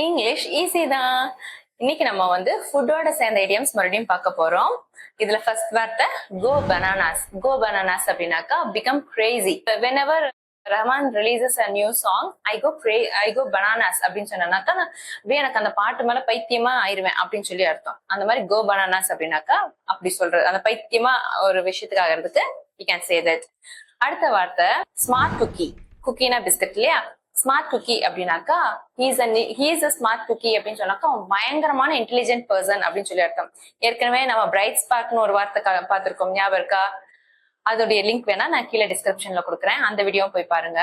English easy தான். இன்னைக்கு நம்ம வந்து ஃபுட்டோட சேர்ந்த ஐடியம்ஸ் மறுபடியும் பார்க்க போறோம். இதுல ஃபர்ஸ்ட் வார்த்தை கோ பனானாஸ். கோ பனானாஸ் அப்படின்னாக்கா become crazy. whenever Rahman releases a new song I go bananas அப்படின்னு சொன்னாக்கா எனக்கு அந்த பாட்டு மேல பைத்தியமா ஆயிருவேன் அப்படின்னு சொல்லி அர்த்தம். அந்த மாதிரி கோ பனானாஸ் அப்படின்னாக்கா அப்படி சொல்றது, அந்த பைத்தியமா ஒரு விஷயத்துக்கு ஆகிறதுக்கு யூ கேன் சே தட். அடுத்த வார்த்தை ஸ்மார்ட் குக்கி. குக்கினா பிஸ்கட் இல்லையா? ஸ்மார்ட் குக்கி அப்படின்னாக்கா ஹீஸ் அ ஸ்மார்ட் குக்கி அப்படின்னு சொன்னாக்கா பயங்கரமான இன்டெலிஜென்ட் பர்சன் அப்படின்னு சொல்லி அர்த்தம். ஏற்கனவே நம்ம பிரைட் ஸ்பார்க்னு ஒரு வார்த்தை பார்த்திருக்கோம், ஞாபகம் இருக்கா? அதோடைய லிங்க் வேணா நான் கீழே டிஸ்கிரிப்ஷன்ல கொடுக்குறேன், அந்த வீடியோ போய் பாருங்க.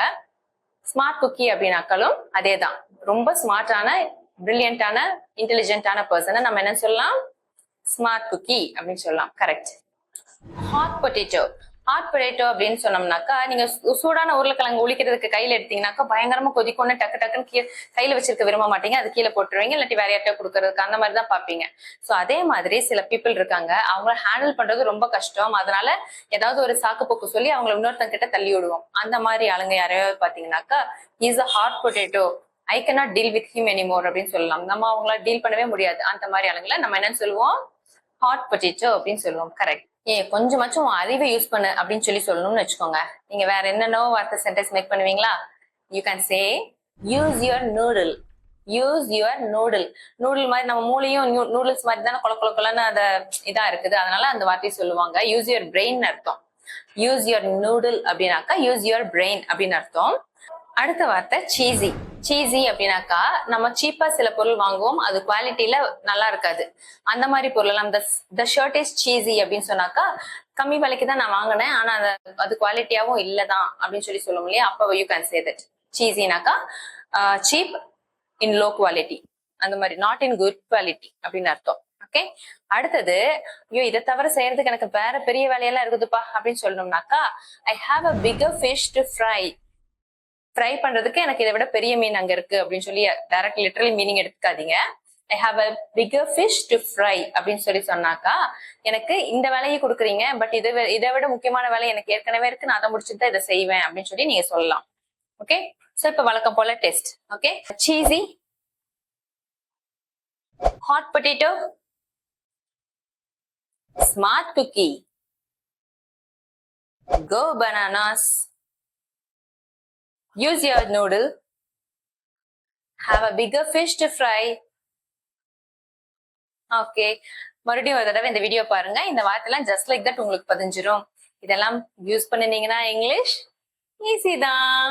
ஸ்மார்ட் குக்கி அப்படின்னாக்களும் அதேதான், ரொம்ப ஸ்மார்ட்டான பிரில்லியண்டான இன்டெலிஜென்டான பர்சனை நம்ம என்ன சொல்லலாம்? ஸ்மார்ட் குக்கி அப்படின்னு சொல்லலாம். Correct. Hot potato. Hot potato அப்படின்னு சொன்னோம்னாக்கா நீங்க சூடான உருளைக்கிழங்கு ஒழிக்கிறதுக்கு கையில எடுத்தீங்கன்னாக்கா பயங்கரமா கொதிக்கொன்னு டக்கு டக்குன்னு கையில வச்சிருக்க விரும்ப மாட்டீங்க, அது கீழே போட்டுருவீங்க, இல்லாட்டி வேற யார்ட்ட கொடுக்கறதுக்கு அந்த மாதிரி தான் பாப்பீங்க. சோ அதே மாதிரி சில பீப்புள் இருக்காங்க, அவங்கள ஹேண்டில் பண்றது ரொம்ப கஷ்டம். அதனால ஏதாவது ஒரு சாக்கு போக்கு சொல்லி அவங்களை இன்னொருத்தங்க கிட்ட தள்ளி விடுவோம். அந்த மாதிரி ஆளுங்க யாரையாவது பாத்தீங்கன்னாக்கா is a hot potato, I cannot deal with him anymore அப்படின்னு சொல்லலாம். நம்ம அவங்கள டீல் பண்ணவே முடியாது. அந்த மாதிரி ஆளுங்களை நம்ம என்னன்னு சொல்லுவோம்? ஹாட் பொட்டேட்டோ அப்படின்னு சொல்லுவோம். கரெக்ட். கொஞ்சமாச்சும் அறிவை யூஸ் பண்ணு அப்படின்னு சொல்லி சொல்லணும்னு வச்சுக்கோங்க. நீங்க வேற என்னென்ன வார்த்தை சென்டென்ஸ் மேக் பண்ணுவீங்களா? You can say use your noodle. Use your noodle. Noodle மாதிரி நம்ம மூளையும் நூடுல்ஸ் மாதிரி தானே கொலன்னு அத இதா இருக்குது, அதனால அந்த வார்த்தையை சொல்லுவாங்க. யூஸ் யுவர் பிரெயின் அர்த்தம். யூஸ் யுவர் நூடுல் அப்படின்னாக்கா யூஸ் யுவர் பிரெயின் அப்படின்னு அர்த்தம். அடுத்த வார்த்தை சீசி. சீசி அப்படின்னாக்கா நம்ம சீப்பா சில பொருள் வாங்குவோம், அது குவாலிட்டியில நல்லா இருக்காது. அந்த மாதிரி பொருள் எல்லாம் த ஷர்ட் இஸ் சீசி அப்படின்னு சொன்னாக்கா கம்மி விலைக்கு தான் நான் வாங்கினேன், ஆனா அது குவாலிட்டியாவும் இல்லதான் அப்படின்னு சொல்லி சொல்லுவோம் இல்லையா? அப்ப யூ கேன் சே தட். சீசினாக்கா சீப் இன் லோ குவாலிட்டி, அந்த மாதிரி நாட் இன் குட் குவாலிட்டி அப்படின்னு அர்த்தம். ஓகே. அடுத்தது, ஐயோ இதை தவிர செய்யறதுக்கு எனக்கு வேற பெரிய வேலையெல்லாம் இருக்குதுப்பா அப்படின்னு சொல்லணும்னாக்கா I have a bigger fish to fry. Fry பண்றதுக்கு எனக்கு இதை விட பெரிய மீன் அங்க இருக்கு அப்படின்னு சொல்லி டைரக்ட் லிட்டரலி மீனிங் எடுத்துக்காதீங்க. ஐ have a bigger fish to fry அப்படின்னு சொல்லி சொன்னாக்கா எனக்கு இந்த வேலையை கொடுக்குறீங்க, பட் இதை விட முக்கியமான வேலை எனக்கு ஏற்கனவே இருக்கு, நான் அதை முடிச்சுட்டு தான் இதை செய்வேன் அப்படின்னு சொல்லி நீங்க சொல்லலாம். ஓகே. சோ இப்ப வழக்கம் போல test. Okay. Cheesy, hot potato, smart cookie, go bananas, use your noodle, have a bigger fish to fry. Okay. மறுபடியும் ஒரு தடவை இந்த வீடியோ பாருங்க. இந்த வார்த்தைலாம் ஜஸ்ட் லைக் தட் உங்களுக்கு பதிஞ்சிரும். இதெல்லாம் யூஸ் பண்ணினீங்கன்னா இங்கிலீஷ் ஈஸி தான்.